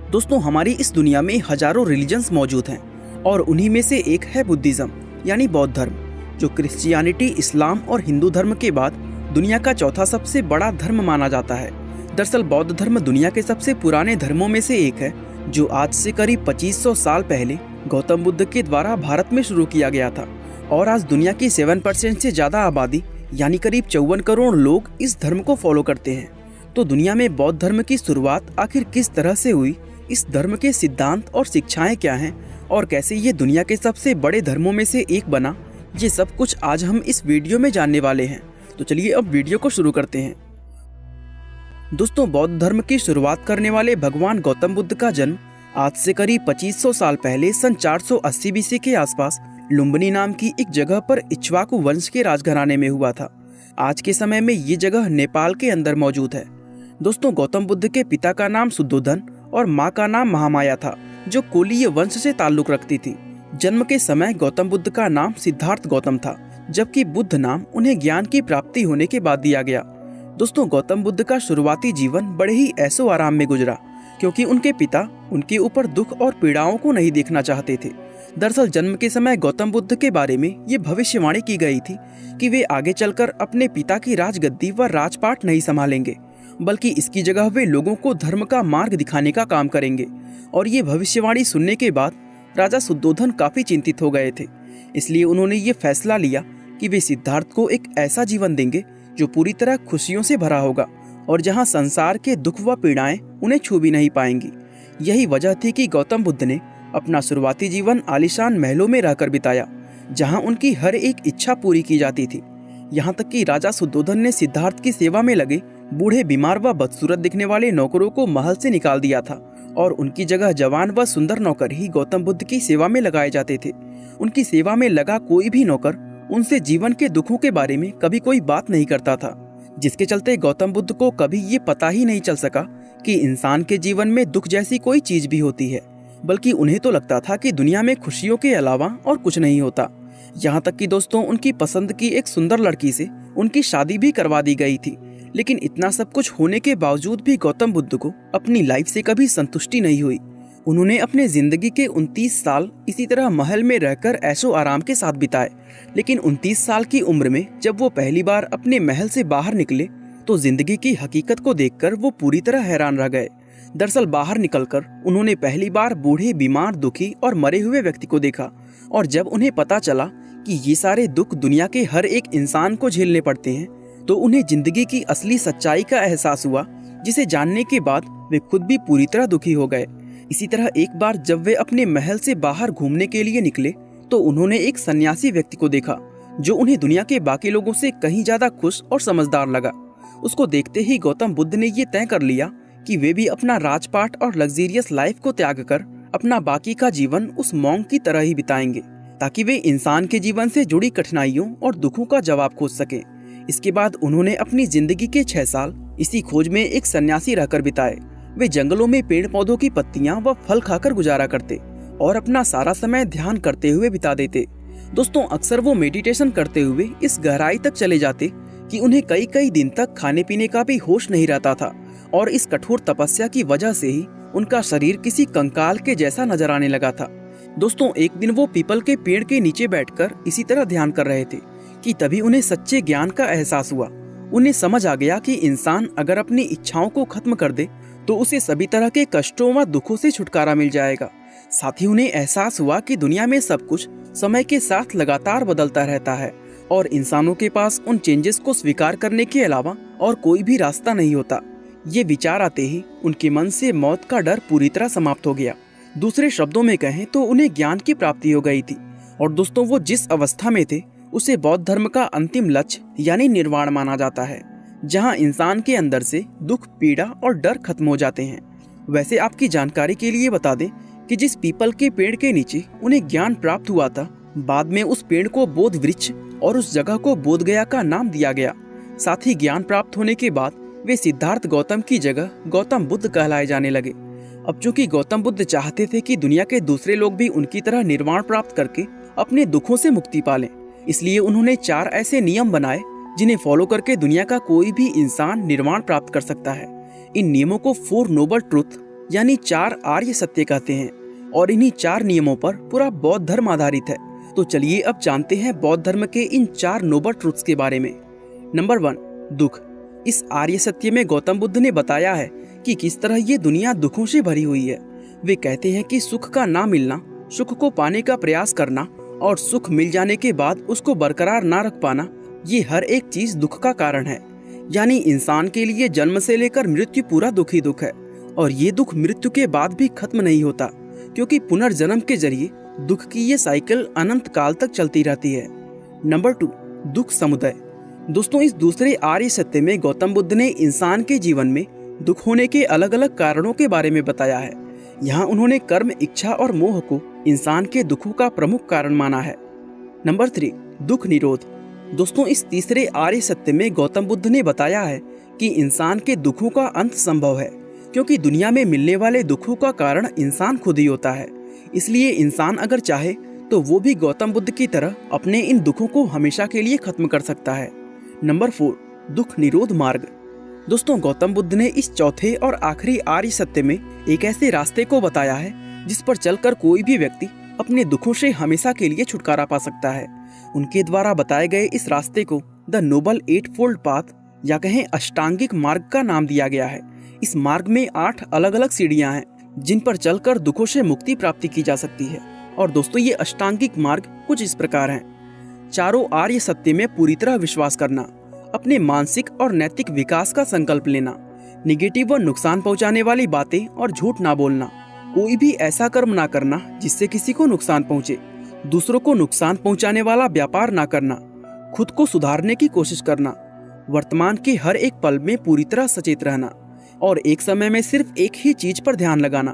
दोस्तों, हमारी इस दुनिया में हजारों रिलीजन्स मौजूद हैं और उन्हीं में से एक है बुद्धिज्म यानी बौद्ध धर्म, जो क्रिश्चियनिटी, इस्लाम और हिंदू धर्म के बाद दुनिया का चौथा सबसे बड़ा धर्म माना जाता है। दरअसल बौद्ध धर्म दुनिया के सबसे पुराने धर्मों में से एक है, जो आज से करीब 2500 साल पहले गौतम बुद्ध के द्वारा भारत में शुरू किया गया था और आज दुनिया की 7% से ज़्यादा आबादी यानी करीब 54 करोड़ लोग इस धर्म को फॉलो करते हैं। तो दुनिया में बौद्ध धर्म की शुरुआत आखिर किस तरह से हुई, इस धर्म के सिद्धांत और शिक्षाएं क्या हैं और कैसे ये दुनिया के सबसे बड़े धर्मों में से एक बना, ये सब कुछ आज हम इस वीडियो में जानने वाले हैं। तो चलिए अब वीडियो को शुरू करते हैं। दोस्तों, बौद्ध धर्म की शुरुआत करने वाले भगवान गौतम बुद्ध का जन्म आज से करीब 2500 साल पहले सन 480 BC के आसपास लुम्बिनी नाम की एक जगह पर इक्ष्वाकु वंश के राजघराने में हुआ था। आज के समय में ये जगह नेपाल के अंदर मौजूद है। दोस्तों, गौतम बुद्ध के पिता का नाम शुद्धोधन और माँ का नाम महामाया था, जो कोलीय वंश से ताल्लुक रखती थी। जन्म के समय गौतम बुद्ध का नाम सिद्धार्थ गौतम था, जबकि बुद्ध नाम उन्हें ज्ञान की प्राप्ति होने के बाद दिया गया। दोस्तों, गौतम बुद्ध का शुरुआती जीवन बड़े ही ऐशो आराम में गुजरा, क्योंकि उनके पिता उनके ऊपर दुख और पीड़ाओं को नहीं देखना चाहते थे। दरअसल जन्म के समय गौतम बुद्ध के बारे में ये भविष्यवाणी की गई थी कि वे आगे चलकर अपने पिता की राजगद्दी व राजपाट नहीं संभालेंगे, बल्कि इसकी जगह वे लोगों को धर्म का मार्ग दिखाने का काम करेंगे। और ये भविष्यवाणी सुनने के बाद राजा शुद्धोधन काफी चिंतित हो गए थे। इसलिए उन्होंने ये फैसला लिया कि वे सिद्धार्थ को एक ऐसा जीवन देंगे जो पूरी तरह खुशियों से भरा होगा और जहाँ संसार के दुख व पीड़ाएं उन्हें छू भी नहीं पाएंगी। यही वजह थी कि गौतम बुद्ध ने अपना शुरुआती जीवन आलीशान महलों में रहकर बिताया, जहाँ उनकी हर एक इच्छा पूरी की जाती थी। यहाँ तक कि राजा शुद्धोधन ने सिद्धार्थ की सेवा में लगे बूढ़े, बीमार व बदसूरत दिखने वाले नौकरों को महल से निकाल दिया था और उनकी जगह जवान व सुंदर नौकर ही गौतम बुद्ध की सेवा में लगाए जाते थे। उनकी सेवा में लगा कोई भी नौकर उनसे जीवन के दुखों के बारे में कभी कोई बात नहीं करता था, जिसके चलते गौतम बुद्ध को कभी ये पता ही नहीं चल सका कि इंसान के जीवन में दुख जैसी कोई चीज भी होती है, बल्कि उन्हें तो लगता था कि दुनिया में खुशियों के अलावा और कुछ नहीं होता। यहाँ तक कि दोस्तों, उनकी पसंद की एक सुंदर लड़की से उनकी शादी भी करवा दी गई थी। लेकिन इतना सब कुछ होने के बावजूद भी गौतम बुद्ध को अपनी लाइफ से कभी संतुष्टि नहीं हुई। उन्होंने अपने जिंदगी के 29 साल इसी तरह महल में रहकर ऐशो आराम के साथ बिताए। लेकिन 29 साल की उम्र में जब वो पहली बार अपने महल से बाहर निकले तो जिंदगी की हकीकत को देखकर वो पूरी तरह हैरान रह गए। दरअसल बाहर निकलकर उन्होंने पहली बार बूढ़े, बीमार, दुखी और मरे हुए व्यक्ति को देखा और जब उन्हें पता चला कि ये सारे दुख दुनिया के हर एक इंसान को झेलने पड़ते हैं, तो उन्हें जिंदगी की असली सच्चाई का एहसास हुआ, जिसे जानने के बाद वे खुद भी पूरी तरह दुखी हो गए। इसी तरह एक बार जब वे अपने महल से बाहर घूमने के लिए निकले तो उन्होंने एक सन्यासी व्यक्ति को देखा, जो उन्हें दुनिया के बाकी लोगों से कहीं ज्यादा खुश और समझदार लगा। उसको देखते ही गौतम बुद्ध ने ये तय कर लिया कि वे भी अपना राजपाट और लग्जरियस लाइफ को त्याग कर अपना बाकी का जीवन उस मॉन्क की तरह ही बिताएंगे, ताकि वे इंसान के जीवन से जुड़ी कठिनाइयों और दुखों का जवाब खोज सके। इसके बाद उन्होंने अपनी जिंदगी के 6 साल इसी खोज में एक सन्यासी रहकर बिताए। वे जंगलों में पेड़ पौधों की पत्तियां व फल खाकर गुजारा करते और अपना सारा समय ध्यान करते हुए बिता देते। दोस्तों, अक्सर वो मेडिटेशन करते हुए इस गहराई तक चले जाते कि उन्हें कई कई दिन तक खाने पीने का भी होश नहीं रहता था और इस कठोर तपस्या की वजह से ही उनका शरीर किसी कंकाल के जैसा नजर आने लगा था। दोस्तों, एक दिन वो पीपल के पेड़ के नीचे बैठकर इसी तरह ध्यान कर रहे थे कि तभी उन्हें सच्चे ज्ञान का एहसास हुआ। उन्हें समझ आ गया कि इंसान अगर अपनी इच्छाओं को खत्म कर दे तो उसे सभी तरह के कष्टों व दुखों से छुटकारा मिल जाएगा। साथ ही उन्हें एहसास हुआ कि दुनिया में सब कुछ समय के साथ लगातार बदलता रहता है और इंसानों के पास उन चेंजेस को स्वीकार करने के अलावा और कोई भी रास्ता नहीं होता। ये विचार आते ही उनके मन से मौत का डर पूरी तरह समाप्त हो गया। दूसरे शब्दों में कहें तो उन्हें ज्ञान की प्राप्ति हो गई थी। और दोस्तों, वो जिस अवस्था में थे उसे बौद्ध धर्म का अंतिम लक्ष्य यानी निर्वाण माना जाता है, जहां इंसान के अंदर से दुख, पीड़ा और डर खत्म हो जाते हैं। वैसे आपकी जानकारी के लिए बता दें कि जिस पीपल के पेड़ के नीचे उन्हें ज्ञान प्राप्त हुआ था, बाद में उस पेड़ को बोध वृक्ष और उस जगह को बोध गया का नाम दिया गया। साथ ही ज्ञान प्राप्त होने के बाद वे सिद्धार्थ गौतम की जगह गौतम बुद्ध कहलाए जाने लगे। अब चूंकि गौतम बुद्ध चाहते थे कि दुनिया के दूसरे लोग भी उनकी तरह निर्वाण प्राप्त करके अपने दुखों से मुक्ति पालें, इसलिए उन्होंने 4 ऐसे नियम बनाए जिन्हें फॉलो करके दुनिया का कोई भी इंसान निर्वाण प्राप्त कर सकता है। इन नियमों को 4 नोबल ट्रुथ यानी 4 आर्य सत्य कहते हैं और इन्हीं 4 नियमों पर पूरा बौद्ध धर्म आधारित है। तो चलिए अब जानते हैं बौद्ध धर्म के इन 4 नोबल ट्रुथ्स के बारे में। नंबर 1, दुख। इस आर्य सत्य में गौतम बुद्ध ने बताया है कि किस तरह ये दुनिया दुखों से भरी हुई है। वे कहते हैं कि सुख का ना मिलना, सुख को पाने का प्रयास करना और सुख मिल जाने के बाद उसको बरकरार ना रख पाना, ये हर एक चीज दुख का कारण है। यानी इंसान के लिए जन्म से लेकर मृत्यु पूरा दुख ही दुख है और ये दुख मृत्यु के बाद भी खत्म नहीं होता, क्योंकि पुनर्जन्म के जरिए दुख की ये साइकिल अनंत काल तक चलती रहती है। नंबर 2, दुख समुदय। दोस्तों, इस दूसरे आर्य सत्य में गौतम बुद्ध ने इंसान के जीवन में दुख होने के अलग अलग कारणों के बारे में बताया है। यहाँ उन्होंने कर्म, इच्छा और मोह को इंसान के दुखों का प्रमुख कारण माना है। नंबर 3, दुख निरोध। दोस्तों, इस तीसरे आर्य सत्य में गौतम बुद्ध ने बताया है कि इंसान के दुखों का अंत संभव है, क्योंकि दुनिया में मिलने वाले दुखों का कारण इंसान खुद ही होता है। इसलिए इंसान अगर चाहे तो वो भी गौतम बुद्ध की तरह अपने इन दुखों को हमेशा के लिए खत्म कर सकता है। नंबर 4, दुख निरोध मार्ग। दोस्तों, गौतम बुद्ध ने इस चौथे और आखिरी आर्य सत्य में एक ऐसे रास्ते को बताया है जिस पर चलकर कोई भी व्यक्ति अपने दुखों से हमेशा के लिए छुटकारा पा सकता है। उनके द्वारा बताए गए इस रास्ते को द नोबल 8-फोल्ड पाथ या कहें अष्टांगिक मार्ग का नाम दिया गया है। इस मार्ग में 8 अलग अलग सीढ़ियां हैं जिन पर चलकर दुखों से मुक्ति प्राप्ति की जा सकती है। और दोस्तों, ये अष्टांगिक मार्ग कुछ इस प्रकार हैं। चारों आर्य सत्य में पूरी तरह विश्वास करना, अपने मानसिक और नैतिक विकास का संकल्प लेना, निगेटिव व नुकसान पहुंचाने वाली बातें और झूठ ना बोलना, कोई भी ऐसा कर्म ना करना जिससे किसी को नुकसान पहुंचे, दूसरों को नुकसान पहुंचाने वाला व्यापार ना करना, खुद को सुधारने की कोशिश करना, वर्तमान के हर एक पल में पूरी तरह सचेत रहना और एक समय में सिर्फ एक ही चीज पर ध्यान लगाना।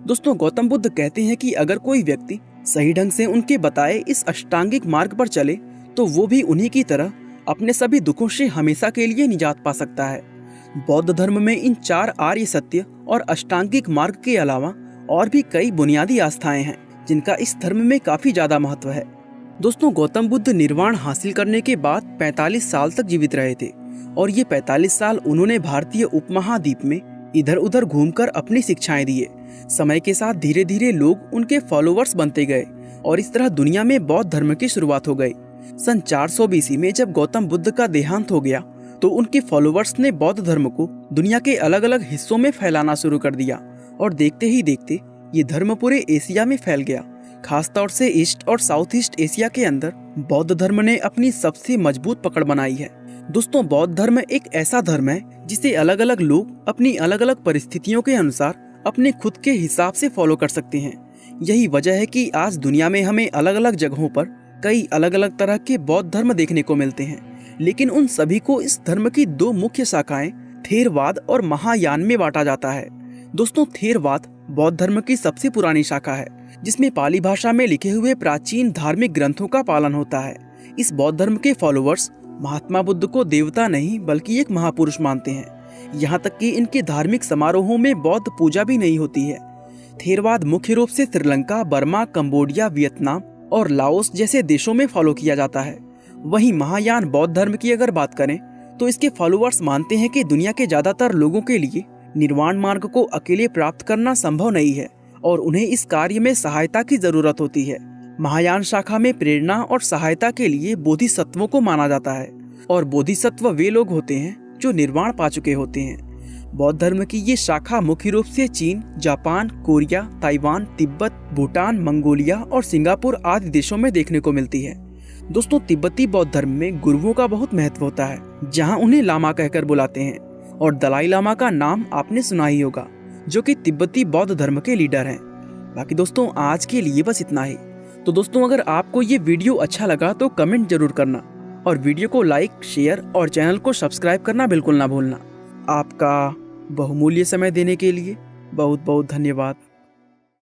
दोस्तों, गौतम बुद्ध कहते हैं कि अगर कोई व्यक्ति सही ढंग से उनके बताए इस अष्टांगिक मार्ग पर चले तो वो भी उन्हीं की तरह अपने सभी दुखों से हमेशा के लिए निजात पा सकता है। बौद्ध धर्म में इन 4 आर्य सत्य और अष्टांगिक मार्ग के अलावा और भी कई बुनियादी आस्थाएं हैं जिनका इस धर्म में काफी ज्यादा महत्व है। दोस्तों, गौतम बुद्ध निर्वाण हासिल करने के बाद 45 साल तक जीवित रहे थे और ये 45 साल उन्होंने भारतीय उपमहाद्वीप में इधर उधर घूमकर अपनी शिक्षाएं दिए। समय के साथ धीरे धीरे लोग उनके फॉलोवर्स बनते गए और इस तरह दुनिया में बौद्ध धर्म की शुरुआत हो गई। सन 400 BC में जब गौतम बुद्ध का देहांत हो गया तो उनके फॉलोवर्स ने बौद्ध धर्म को दुनिया के अलग अलग हिस्सों में फैलाना शुरू कर दिया और देखते ही देखते ये धर्म पूरे एशिया में फैल गया। खासतौर से ईस्ट और साउथ ईस्ट एशिया के अंदर बौद्ध धर्म ने अपनी सबसे मजबूत पकड़ बनाई है। दोस्तों, बौद्ध धर्म एक ऐसा धर्म है जिसे अलग अलग लोग अपनी अलग अलग परिस्थितियों के अनुसार अपने खुद के हिसाब से फॉलो कर सकते हैं। यही वजह है कि आज दुनिया में हमें अलग अलग जगहों पर कई अलग अलग तरह के बौद्ध धर्म देखने को मिलते हैं, लेकिन उन सभी को इस धर्म की 2 मुख्य शाखाएं थेरवाद और महायान में बांटा जाता है। दोस्तों, थेरवाद बौद्ध धर्म की सबसे पुरानी शाखा है जिसमें पाली भाषा में लिखे हुए प्राचीन धार्मिक ग्रंथों का पालन होता है। इस बौद्ध धर्म के फॉलोवर्स महात्मा बुद्ध को देवता नहीं बल्कि एक महापुरुष मानते हैं। यहाँ तक कि इनके धार्मिक समारोहों में बौद्ध पूजा भी नहीं होती है। थेरवाद मुख्य रूप से श्रीलंका, बर्मा, कंबोडिया, वियतनाम और लाओस जैसे देशों में फॉलो किया जाता है। वहीं महायान बौद्ध धर्म की अगर बात करें तो इसके फॉलोवर्स मानते हैं कि दुनिया के ज्यादातर लोगों के लिए निर्वाण मार्ग को अकेले प्राप्त करना संभव नहीं है और उन्हें इस कार्य में सहायता की जरूरत होती है। महायान शाखा में प्रेरणा और सहायता के लिए बोधिसत्वों को माना जाता है और बोधिसत्व वे लोग होते हैं जो निर्वाण पा चुके होते हैं। बौद्ध धर्म की ये शाखा मुख्य रूप से चीन, Japan, Korea, Taiwan, Tibet, Bhutan, Mongolia और सिंगापुर आदि देशों में देखने को मिलती है। दोस्तों, तिब्बती बौद्ध धर्म में गुरुओं का बहुत महत्व होता है, जहां उन्हें लामा कहकर बुलाते हैं और दलाई लामा का नाम आपने सुना ही होगा, जो कि तिब्बती बौद्ध धर्म के लीडर हैं। बाकी दोस्तों, आज के लिए बस इतना ही। तो दोस्तों, अगर आपको ये वीडियो अच्छा लगा तो कमेंट जरूर करना और वीडियो को लाइक, शेयर और चैनल को सब्सक्राइब करना बिल्कुल ना भूलना। आपका बहुमूल्य समय देने के लिए बहुत बहुत धन्यवाद।